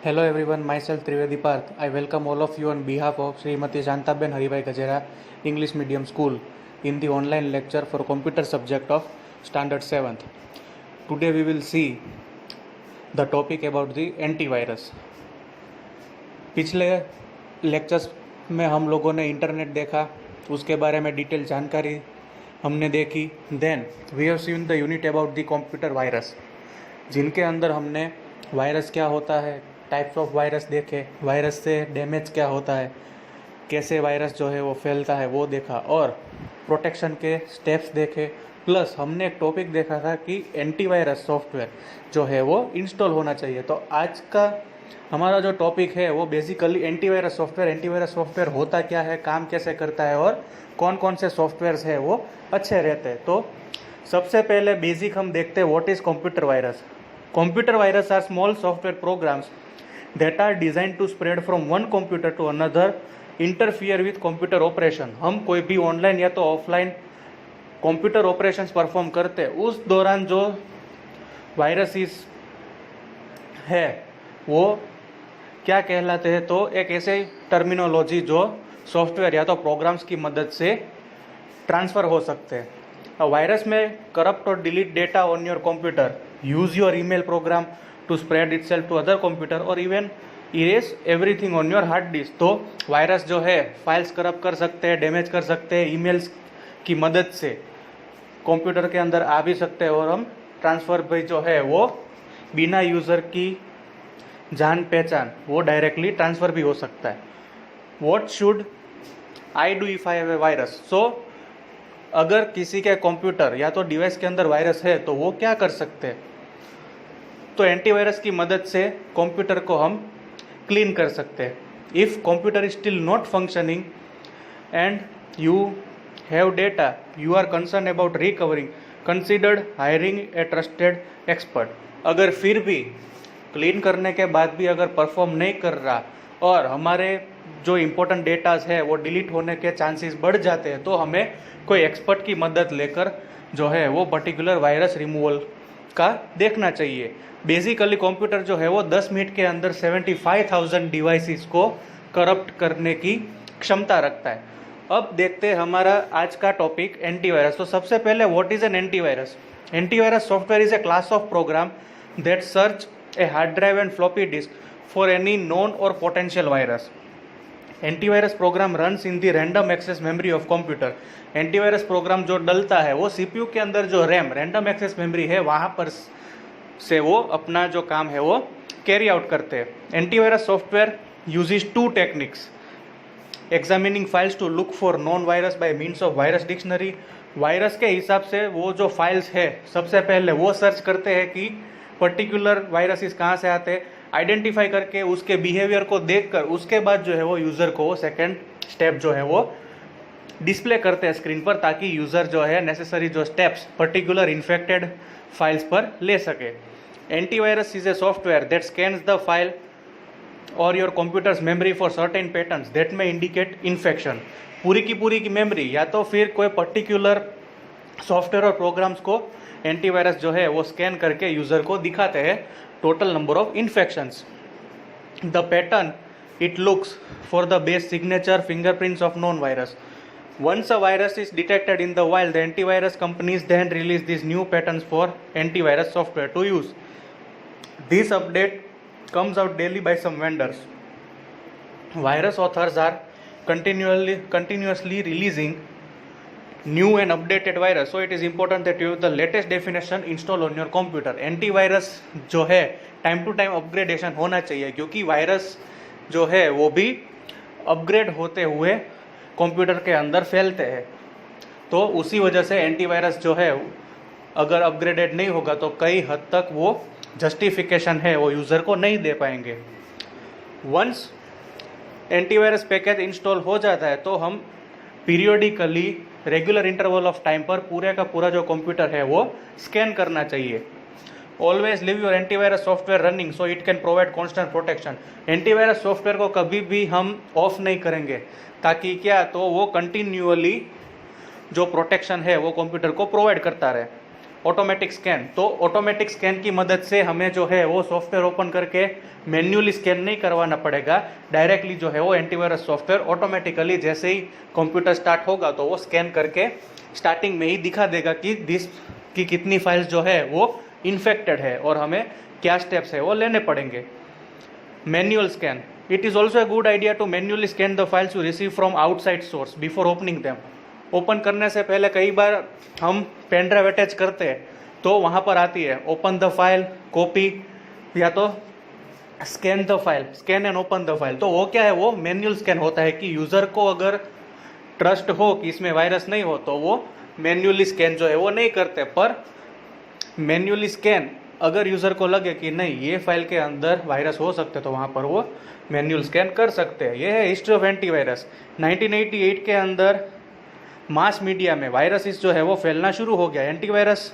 Hello everyone, myself Trivedi Parth. I welcome all of you on behalf of Srimati Shantaben Haribhai Gajera English Medium School in the online lecture for computer subject of Standard 7th. Today we will see the topic about the antivirus. पिछले lectures में हम लोगों ने internet देखा, उसके बारे में detail जानकारी हमने देखी. Then we have seen the unit about the computer virus, जिनके अंदर हमने वायरस क्या होता है, टाइप्स ऑफ वायरस देखे, वायरस से डैमेज क्या होता है, कैसे वायरस जो है वो फैलता है वो देखा, और प्रोटेक्शन के स्टेप्स देखे. प्लस हमने एक टॉपिक देखा था कि एंटीवायरस सॉफ्टवेयर जो है वो इंस्टॉल होना चाहिए. तो आज का हमारा जो टॉपिक है वो बेसिकली एंटीवायरस सॉफ्टवेयर होता क्या है, काम कैसे करता है और कौन कौन से सॉफ्टवेयर्स है वो अच्छे रहते हैं. तो सबसे पहले बेसिक हम देखते हैं what is computer virus. Computer virus are small software programs that are designed to spread from one computer to another, interfere with computer operation. हम कोई भी ऑनलाइन या तो ऑफलाइन कंप्यूटर ऑपरेशंस परफॉर्म करते हैं, उस दौरान जो वायरसेस है वो क्या कहलाते हैं. तो एक ऐसे टर्मिनोलॉजी जो सॉफ्टवेयर या तो प्रोग्राम्स की मदद से ट्रांसफ़र हो सकते हैं. वायरस में करप्ट और delete data on your computer, use your email program to spread itself to other computer or even erase everything on your hard disk. तो वायरस जो है फाइल्स करप्ट कर सकते हैं, डैमेज कर सकते हैं, ईमेल्स की मदद से कंप्यूटर के अंदर आ भी सकते हैं, और हम ट्रांसफ़र भी जो है वो बिना यूज़र की जान पहचान वो डायरेक्टली ट्रांसफ़र भी हो सकता है. What should I do if I have a virus. So अगर किसी के कंप्यूटर या तो डिवाइस के अंदर वायरस है तो वो क्या कर सकते हैं. तो एंटीवायरस की मदद से कंप्यूटर को हम क्लीन कर सकते हैं. If computer is still not functioning and you have data you are concern about recovering, considered hiring a trusted expert. अगर फिर भी क्लीन करने के बाद भी अगर परफॉर्म नहीं कर रहा और हमारे जो इम्पोर्टेंट डेटाज है वो डिलीट होने के चांसेस बढ़ जाते हैं, तो हमें कोई एक्सपर्ट की मदद लेकर जो है वो पर्टिकुलर वायरस रिमूवल का देखना चाहिए. बेसिकली कंप्यूटर जो है वो 10 मिनट के अंदर 75,000 डिवाइसेस को करप्ट करने की क्षमता रखता है. अब देखते हैं हमारा आज का टॉपिक एंटीवायरस. तो सबसे पहले what is an antivirus. Antivirus software is a class of program that search a hard drive and floppy disk for any known और potential virus. Antivirus program runs in the random access memory of computer. Antivirus program जो डलता है वो CPU के अंदर जो RAM random access memory है वहाँ पर से वो अपना जो काम है वो कैरी आउट करते हैं. Antivirus software uses two techniques. Examining files to look for known virus by means of virus dictionary. Virus के हिसाब से वो जो फाइल्स है सबसे पहले वो सर्च करते हैं कि पर्टिकुलर वायरसेस कहाँ से आते हैं, आइडेंटिफाई करके उसके बिहेवियर को देखकर उसके बाद जो है वो यूज़र को सेकेंड स्टेप जो है वो डिस्प्ले करते हैं स्क्रीन पर, ताकि यूज़र जो है नेसेसरी जो स्टेप्स पर्टिकुलर इन्फेक्टेड फाइल्स पर ले सके. Antivirus is a software that scans the file और your computer's memory for certain patterns that may indicate infection. पूरी की मेमोरी या तो फिर कोई पर्टिकुलर सॉफ्टवेयर और प्रोग्राम्स को एंटीवायरस जो है वो स्कैन करके यूज़र को दिखाते हैं total number of infections. The pattern it looks for the base signature fingerprints of known virus. Once a virus is detected in the wild, the antivirus companies then release these new patterns for antivirus software to use. This update comes out daily by some vendors. Virus authors are continuously releasing new and updated virus, so it is important that you have the latest definition installed on your computer. Antivirus जो है time to time upgradation होना चाहिए, क्योंकि virus जो है वो भी upgrade होते हुए कंप्यूटर के अंदर फैलते हैं. तो उसी वजह से एंटीवायरस जो है अगर अपग्रेडेड नहीं होगा तो कई हद तक वो जस्टिफिकेशन है वो यूज़र को नहीं दे पाएंगे. वंस एंटीवायरस पैकेज इंस्टॉल हो जाता है तो हम periodically regular interval of time पर पूरे का पूरा जो कंप्यूटर है वो स्कैन करना चाहिए. Always live your antivirus software running so it can provide constant protection. Antivirus software को कभी भी हम ऑफ नहीं करेंगे, ताकि क्या तो वो कंटिन्यूअली जो प्रोटेक्शन है वो कंप्यूटर को प्रोवाइड करता रहे. Automatic scan. तो ऑटोमेटिक स्कैन की मदद से हमें जो है वो सॉफ्टवेयर ओपन करके मैन्युअली स्कैन नहीं करवाना पड़ेगा, डायरेक्टली जो है वो एंटीवायरस सॉफ्टवेयर ऑटोमेटिकली जैसे ही कंप्यूटर स्टार्ट होगा तो वो स्कैन करके स्टार्टिंग में ही दिखा देगा कि की कितनी फाइल्स जो है वो इन्फेक्टेड है और हमें क्या स्टेप्स है वो लेने पड़ेंगे। Manual scan, it is also a good idea to manually scan the files you receive from outside source before opening them. Open करने से पहले कई बार हम पेन ड्राइव अटैच करते हैं तो वहाँ पर आती है ओपन द फाइल, कॉपी या तो scan the file, scan and open the file. तो वो क्या है, वो मैन्युअल स्कैन होता है कि यूज़र को अगर ट्रस्ट हो कि इसमें वायरस नहीं हो तो वो मैन्युअली स्कैन जो है वो नहीं करते। पर मैन्युअली स्कैन अगर यूज़र को लगे कि नहीं ये फाइल के अंदर वायरस हो सकते तो वहाँ पर वो मैन्युअल स्कैन कर सकते हैं। ये है हिस्ट्री ऑफ एंटीवायरस। 1988 के अंदर मास मीडिया में वायरसेस जो है वो फैलना शुरू हो गया। एंटीवायरस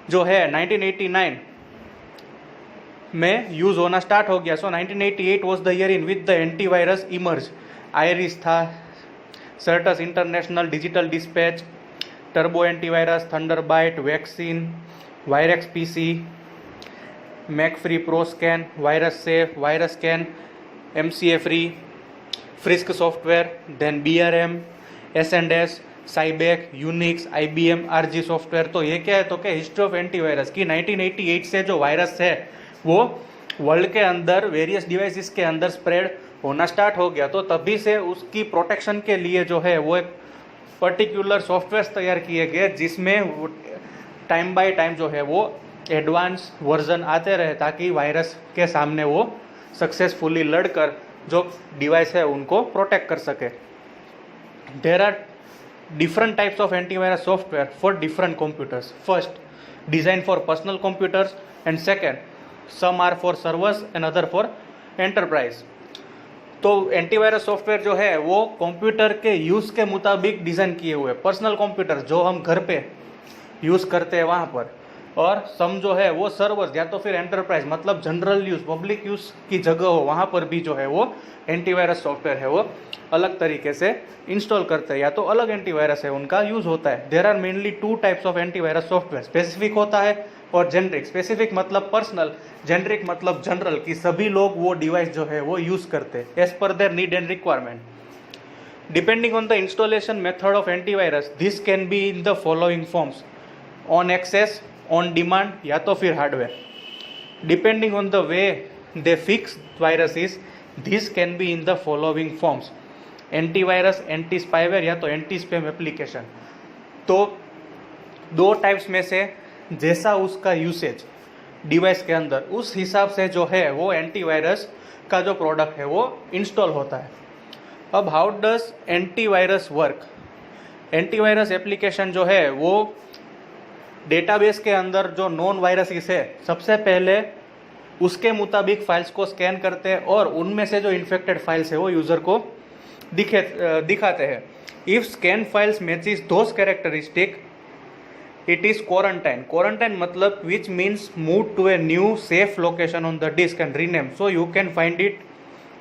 जो है 1989 में यूज़ होना स्टार्ट हो गया। So 1988 was the year in which the antivirus emerge. Iris था, certus international, digital dispatch, turbo antivirus, thunderbyte, vaccine, virex PC, McAfee pro scan, virus safe, virus scan, MCA free, frisk software, then BRM, S&S, Cybec, Unix, IBM, RG software. तो ये क्या है, तो क्या history of antivirus की 1988 से जो virus है वो वर्ल्ड के अंदर वेरियस डिवाइसेस के अंदर स्प्रेड होना स्टार्ट हो गया। तो तभी से उसकी प्रोटेक्शन के लिए जो है वो एक पर्टिकुलर सॉफ्टवेयर तैयार किए गए जिसमें टाइम बाय टाइम जो है वो एडवांस वर्जन आते रहे ताकि वायरस के सामने वो सक्सेसफुली लड़कर जो डिवाइस है उनको प्रोटेक्ट कर सके। There are different types of antivirus software for different computers. First, designed for personal computers, and second, some are for servers and other for enterprise. तो एंटीवायरस सॉफ्टवेयर जो है वो कंप्यूटर के यूज़ के मुताबिक डिज़ाइन किए हुए, पर्सनल कंप्यूटर जो हम घर पे यूज़ करते हैं वहाँ पर, और सम जो है वो सर्वर्स या तो फिर एंटरप्राइज मतलब जनरल यूज़, पब्लिक यूज़ की जगह हो वहाँ पर भी जो है वो एंटीवायरस सॉफ्टवेयर है वो अलग तरीके से इंस्टॉल करते हैं या तो अलग एंटीवायरस है उनका यूज़ होता है। There are mainly 2 types of antivirus software, specific होता है और जेनरिक। स्पेसिफिक मतलब पर्सनल, जेनरिक मतलब जनरल कि सभी लोग वो डिवाइस जो है वो यूज़ करते हैं as per their need and requirement. Depending on the installation method of antivirus this can be in the following forms: on access, on demand या तो फिर hardware. Depending on the way they fix viruses this can be in the following forms: antivirus, anti spyware या तो anti spam application. तो 2 types में से जैसा उसका यूसेज डिवाइस के अंदर उस हिसाब से जो है वो एंटीवायरस का जो प्रोडक्ट है वो इंस्टॉल होता है। अब how does antivirus work? Antivirus application जो है वो डेटाबेस के अंदर जो नॉन वायरसेस है सबसे पहले उसके मुताबिक फाइल्स को स्कैन करते हैं और उनमें से जो इन्फेक्टेड फाइल्स है वो यूज़र को दिखाते हैं। If scan files matches those characteristic it is quarantine. Quarantine मतलब which means move to a new safe location on the disk and rename so you can find it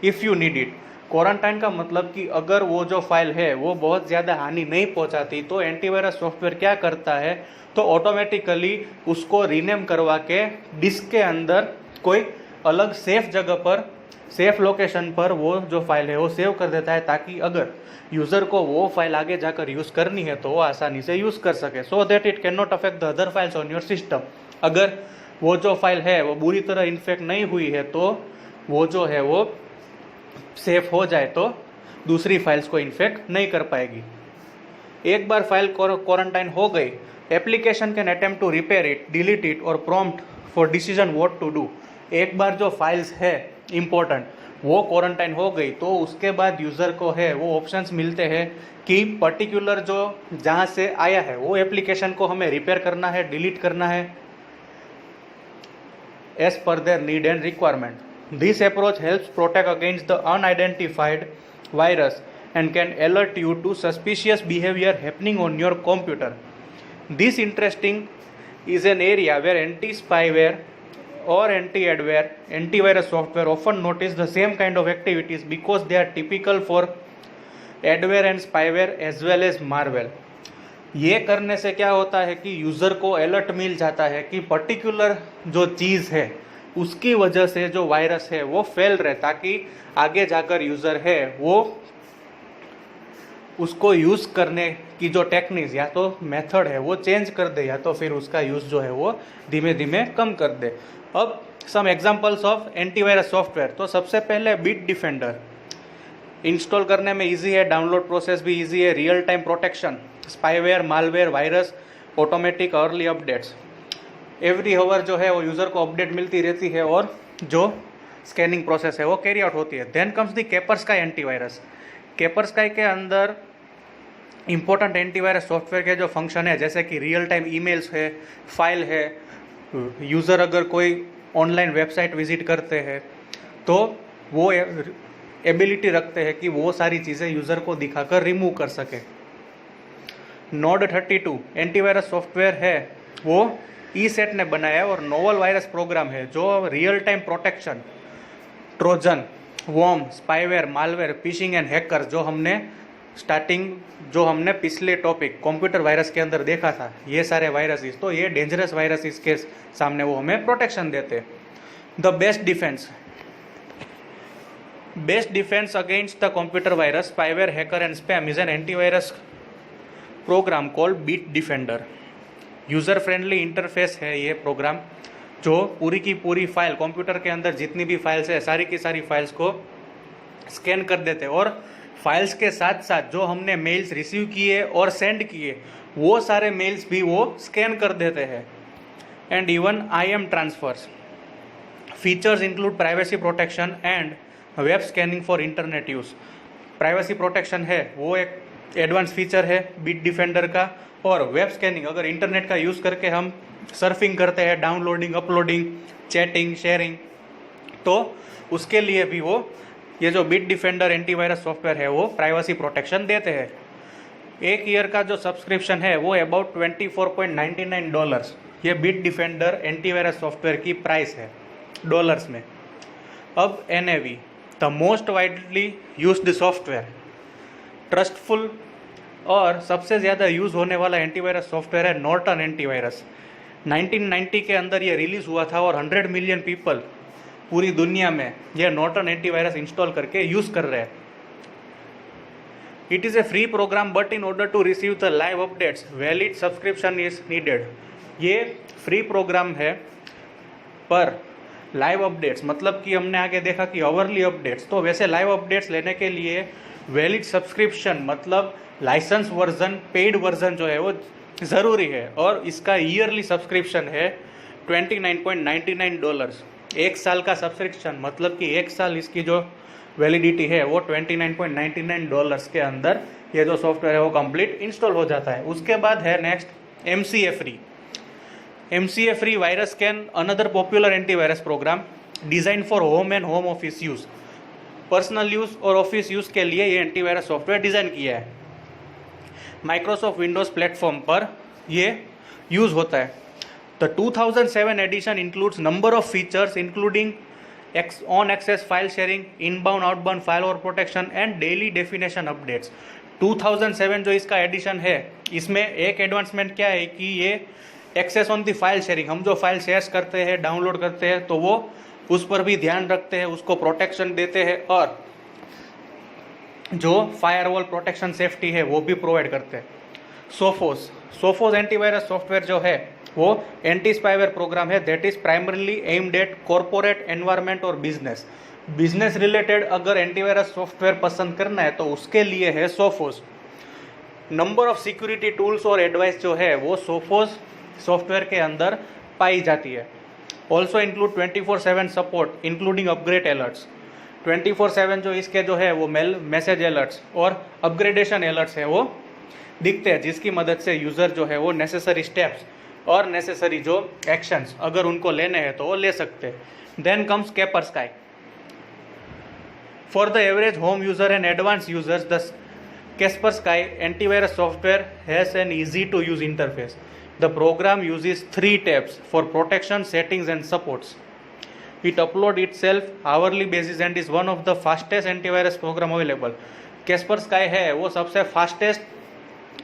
if you need it. Quarantine का मतलब कि अगर वो जो file है वो बहुत ज़्यादा हानि नहीं पहुंचाती तो एंटीवायरस सॉफ्टवेयर क्या करता है, तो ऑटोमेटिकली उसको रीनेम करवा के डिस्क के अंदर कोई अलग सेफ जगह पर, सेफ लोकेशन पर वो जो फाइल है वो सेव कर देता है ताकि अगर यूज़र को वो फाइल आगे जाकर यूज़ करनी है तो वो आसानी से यूज़ कर सके, so that it can not affect the other files on your system. अगर वो जो फाइल है वो बुरी तरह इन्फेक्ट नहीं हुई है तो वो जो है वो सेफ हो जाए तो दूसरी फाइल्स को इन्फेक्ट नहीं कर पाएगी। एक बार फाइल क्वारंटाइन हो गई, application can attempt to repair it, delete it और prompt for decision what to do. एक बार जो फाइल्स है इम्पोर्टेंट वो क्वारंटाइन हो गई तो उसके बाद यूज़र को है वो ऑप्शंस मिलते हैं कि पर्टिकुलर जो जहाँ से आया है वो एप्लीकेशन को हमें रिपेयर करना है, डिलीट करना है as per their need and requirement. This approach helps protect against the unidentified virus and can alert you to suspicious behavior happening on your computer. This interesting is an area where anti-spyware or anti-adware antivirus software often notice the same kind of activities because they are typical for adware and spyware as well as malware. ये करने से क्या होता है कि user को alert मिल जाता है कि पर्टिकुलर जो चीज़ है उसकी वजह से जो वायरस है वो फैल रहा है, ताकि आगे जाकर यूज़र है वो उसको यूज़ करने की जो टेक्निक्स या तो मेथड है वो चेंज कर दे, या तो फिर उसका यूज़ जो है वो धीमे धीमे कम कर दे। अब some examples of antivirus software. तो सबसे पहले बिट डिफेंडर, इंस्टॉल करने में इजी है, डाउनलोड प्रोसेस भी इजी है, real time protection, spyware, malware, virus, automatic early updates, every hour जो है वो यूज़र को अपडेट मिलती रहती है और जो स्कैनिंग प्रोसेस है वो कैरी आउट होती है। Then comes the Kaspersky antivirus. Kaspersky के अंदर इंपॉर्टेंट एंटीवायरस सॉफ्टवेयर के जो फंक्शन है, जैसे कि रियल टाइम ईमेल्स है, फाइल है, यूज़र अगर कोई ऑनलाइन वेबसाइट विजिट करते हैं तो वो एबिलिटी रखते हैं कि वो सारी चीज़ें यूज़र को दिखाकर रिमूव कर सके। नोड 32 एंटीवायरस सॉफ्टवेयर है, वो ईसेट ने बनाया है और नोवल वायरस प्रोग्राम है जो real time protection, Trojan, worm, spyware, malware, phishing and hacker जो हमने पिछले टॉपिक कंप्यूटर वायरस के अंदर देखा था, ये सारे वायरसेस, तो ये डेंजरस वायरसेस के सामने वो हमें प्रोटेक्शन देते हैं। The best defence against the computer virus, spyware, hacker and spam is an antivirus program called bit defender. User friendly interface है ये प्रोग्राम, जो पूरी की पूरी फाइल, कंप्यूटर के अंदर जितनी भी फाइल्स है सारी की सारी फाइल्स को स्कैन कर देते हैं, और फाइल्स के साथ साथ जो हमने मेल्स रिसीव किए और सेंड किए वो सारे मेल्स भी वो स्कैन कर देते हैं। And even IM transfers. Features include privacy protection and web scanning for internet use. Privacy protection है वो एक एडवांस फीचर है बिट डिफेंडर का, और वेब स्कैनिंग अगर इंटरनेट का यूज़ करके हम सर्फिंग करते हैं, डाउनलोडिंग, अपलोडिंग, चैटिंग, शेयरिंग, तो उसके लिए भी वो ये जो बिट डिफेंडर एंटीवायरस सॉफ्टवेयर है वो प्राइवेसी प्रोटेक्शन देते हैं। एक ईयर का जो सब्सक्रिप्शन है वो अबाउट $24.99 ये बिट डिफेंडर एंटीवायरस सॉफ्टवेयर की प्राइस है डॉलर्स में। अब NAV, the most widely used software, trustful और सबसे ज़्यादा यूज़ होने वाला एंटीवायरस सॉफ्टवेयर है नॉर्टन एंटीवायरस। 1990 के अंदर ये रिलीज़ हुआ था और 100 मिलियन पीपल पूरी दुनिया में ये नॉर्टन एंटीवायरस इंस्टॉल करके यूज़ कर रहे हैं। It is a free program but in order to receive the live updates valid subscription is needed. ये फ्री प्रोग्राम है पर लाइव अपडेट्स, मतलब कि हमने आगे देखा कि आवरली अपडेट्स, तो वैसे लाइव अपडेट्स लेने के लिए वैलिड सब्सक्रिप्शन मतलब लाइसेंस वर्जन, पेड वर्जन जो है वो ज़रूरी है, और इसका ईयरली सब्सक्रिप्शन है $29.99। एक साल का सब्सक्रिप्शन मतलब कि एक साल इसकी जो वैलिडिटी है वो $29.99 के अंदर ये जो सॉफ्टवेयर है वो कंप्लीट इंस्टॉल हो जाता है। उसके बाद है next MCA free. MCA free virus scan, another popular antivirus program design for home and home office use. Personal use और ऑफिस यूज़ के लिए ये एंटीवायरस सॉफ्टवेयर डिज़ाइन किया है। माइक्रोसॉफ्ट विंडोज़ प्लेटफॉर्म पर ये यूज़ होता है। The 2007 edition includes number of features including on access file sharing, inbound outbound file और protection and daily definition updates. 2007 जो इसका एडिशन है, इसमें एक एडवांसमेंट क्या है कि ये access on the file sharing, हम जो फाइल शेयर करते हैं, डाउनलोड करते हैं, तो वो उस पर भी ध्यान रखते हैं, उसको प्रोटेक्शन देते हैं, और जो फायरवॉल प्रोटेक्शन सेफ्टी है वो भी प्रोवाइड करते हैं। सोफोस एंटीवायरस सॉफ्टवेयर जो है वो एंटी स्पाईवेयर प्रोग्राम है that is primarily aimed at corporate environment और बिजनेस रिलेटेड अगर एंटीवायरस सॉफ्टवेयर पसंद करना है तो उसके लिए है Sophos. Number of security tools और एडवाइस जो है वो सोफोस सॉफ्टवेयर के अंदर पाई जाती है। Also include 24/7 support including upgrade alerts. 24/7 जो इसके जो है वो मैसेज अलर्ट्स और अपग्रेडेशन अलर्ट्स है वो दिखते हैं, जिसकी मदद से यूज़र जो है वो नेसेसरी स्टेप्स और नेसेसरी जो एक्शंस अगर उनको लेने हैं तो वो ले सकते हैं। Then comes Kaspersky. For the average home user and advance users the Kaspersky antivirus software has an easy to use interface. The program uses 3 tabs for protection, settings and supports. It uploads itself hourly basis and is one of the fastest antivirus program available. Kaspersky है वो सबसे fastest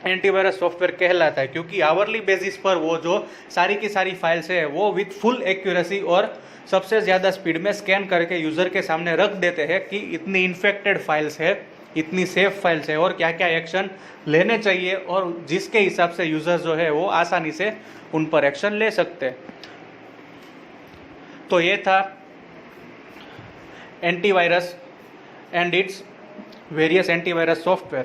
antivirus software कहलाता है, क्योंकि hourly basis पर वो जो सारी की सारी फाइल्स है वो विथ फुल एक्यूरेसी और सबसे ज़्यादा स्पीड में स्कैन करके यूज़र के सामने रख देते हैं कि इतनी इन्फेक्टेड फाइल्स है, इतनी सेफ फाइल्स है और क्या क्या एक्शन लेने चाहिए, और जिसके हिसाब से यूज़र जो है वो आसानी से उन पर एक्शन ले सकते हैं। तो ये था antivirus and its various antivirus software.